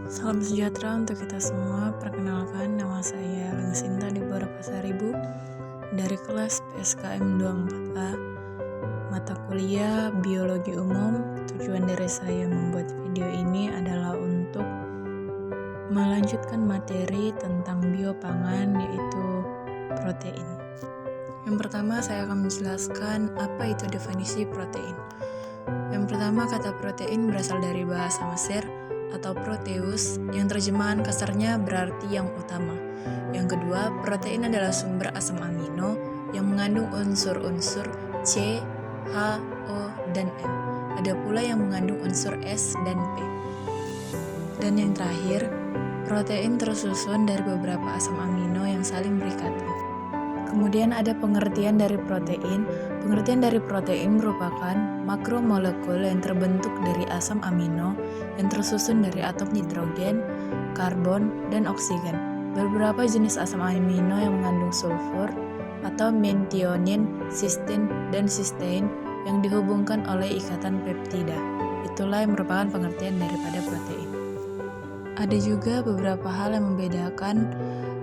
Salam sejahtera untuk kita semua. Perkenalkan, nama saya Langsinta Libora Pasaribu dari kelas PSKM 24A, mata kuliah Biologi Umum. Tujuan dari saya membuat video ini adalah untuk melanjutkan materi tentang biopangan, yaitu protein. Yang pertama, saya akan menjelaskan apa itu definisi protein. Yang pertama, kata protein berasal dari bahasa Mesir atau proteus, yang terjemahan kasarnya berarti yang utama. Yang kedua, protein adalah sumber asam amino yang mengandung unsur-unsur C, H, O, dan M. Ada pula yang mengandung unsur S dan P. Dan yang terakhir, protein tersusun dari beberapa asam amino yang saling berikatan. Kemudian ada pengertian dari protein. Pengertian dari protein merupakan makromolekul yang terbentuk dari asam amino yang tersusun dari atom nitrogen, karbon, dan oksigen. Beberapa jenis asam amino yang mengandung sulfur atau metionin, cysteine, dan cysteine yang dihubungkan oleh ikatan peptida. Itulah yang merupakan pengertian daripada protein. Ada juga beberapa hal yang membedakan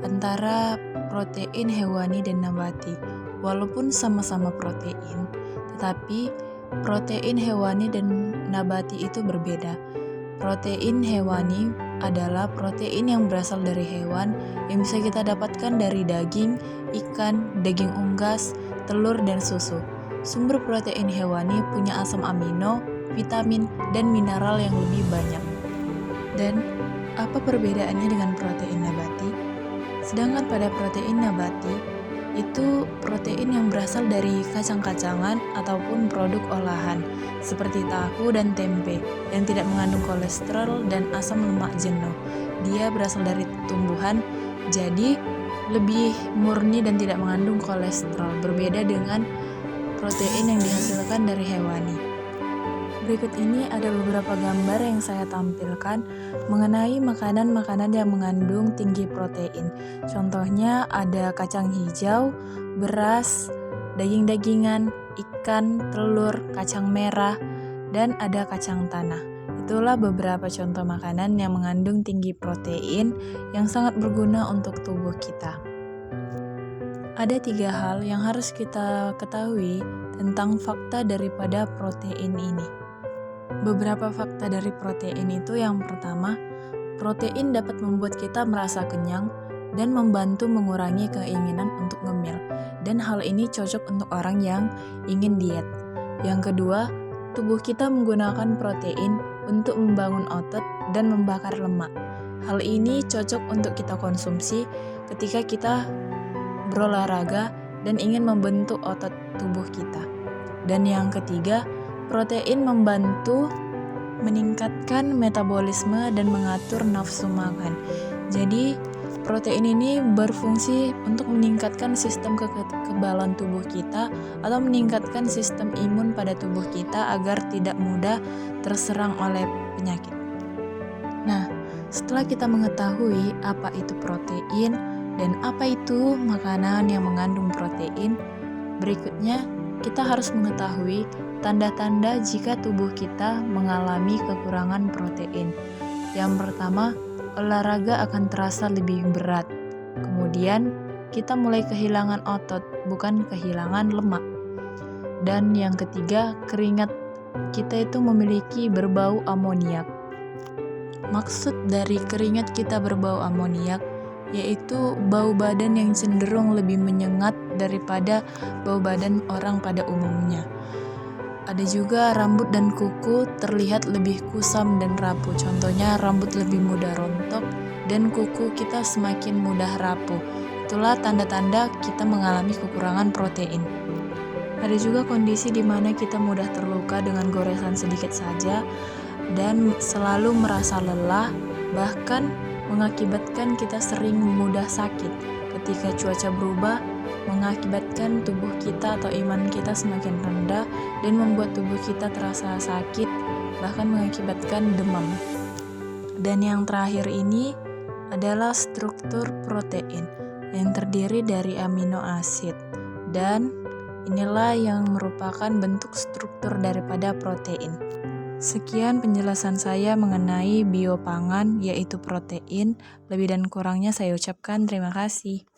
antara protein hewani dan nabati. Walaupun sama-sama protein, tetapi protein hewani dan nabati itu berbeda. Protein hewani adalah protein yang berasal dari hewan yang bisa kita dapatkan dari daging, ikan, daging unggas, telur, dan susu. Sumber protein hewani punya asam amino, vitamin, dan mineral yang lebih banyak. Dan apa perbedaannya dengan protein nabati? Sedangkan pada protein nabati, itu protein yang berasal dari kacang-kacangan ataupun produk olahan, seperti tahu dan tempe, yang tidak mengandung kolesterol dan asam lemak jenuh. Dia berasal dari tumbuhan, jadi lebih murni dan tidak mengandung kolesterol, berbeda dengan protein yang dihasilkan dari hewani. Berikut ini ada beberapa gambar yang saya tampilkan mengenai makanan-makanan yang mengandung tinggi protein. Contohnya ada kacang hijau, beras, daging-dagingan, ikan, telur, kacang merah, dan ada kacang tanah. Itulah beberapa contoh makanan yang mengandung tinggi protein yang sangat berguna untuk tubuh kita. Ada 3 hal yang harus kita ketahui tentang fakta daripada protein ini. Beberapa fakta dari protein itu, yang pertama, protein dapat membuat kita merasa kenyang dan membantu mengurangi keinginan untuk ngemil, dan hal ini cocok untuk orang yang ingin diet. Yang kedua, tubuh kita menggunakan protein untuk membangun otot dan membakar lemak. Hal ini cocok untuk kita konsumsi ketika kita berolahraga dan ingin membentuk otot tubuh kita. Dan yang ketiga, protein membantu meningkatkan metabolisme dan mengatur nafsu makan. Jadi, protein ini berfungsi untuk meningkatkan sistem kekebalan tubuh kita atau meningkatkan sistem imun pada tubuh kita agar tidak mudah terserang oleh penyakit. Nah, setelah kita mengetahui apa itu protein dan apa itu makanan yang mengandung protein, berikutnya kita harus mengetahui tanda-tanda jika tubuh kita mengalami kekurangan protein. Yang pertama, olahraga akan terasa lebih berat. Kemudian, kita mulai kehilangan otot, bukan kehilangan lemak. Dan yang ketiga, keringat kita itu memiliki berbau amoniak. Maksud dari keringat kita berbau amoniak yaitu bau badan yang cenderung lebih menyengat daripada bau badan orang pada umumnya. Ada juga rambut dan kuku terlihat lebih kusam dan rapuh. Contohnya rambut lebih mudah rontok dan kuku kita semakin mudah rapuh. Itulah tanda-tanda kita mengalami kekurangan protein. Ada juga kondisi di mana kita mudah terluka dengan goresan sedikit saja dan selalu merasa lelah, bahkan mengakibatkan kita sering mudah sakit. Ketika cuaca berubah, mengakibatkan tubuh kita atau iman kita semakin rendah dan membuat tubuh kita terasa sakit, bahkan mengakibatkan demam. Dan yang terakhir ini adalah struktur protein yang terdiri dari amino asid, dan inilah yang merupakan bentuk struktur daripada protein. Sekian penjelasan saya mengenai biopangan, yaitu protein. Lebih dan kurangnya saya ucapkan terima kasih.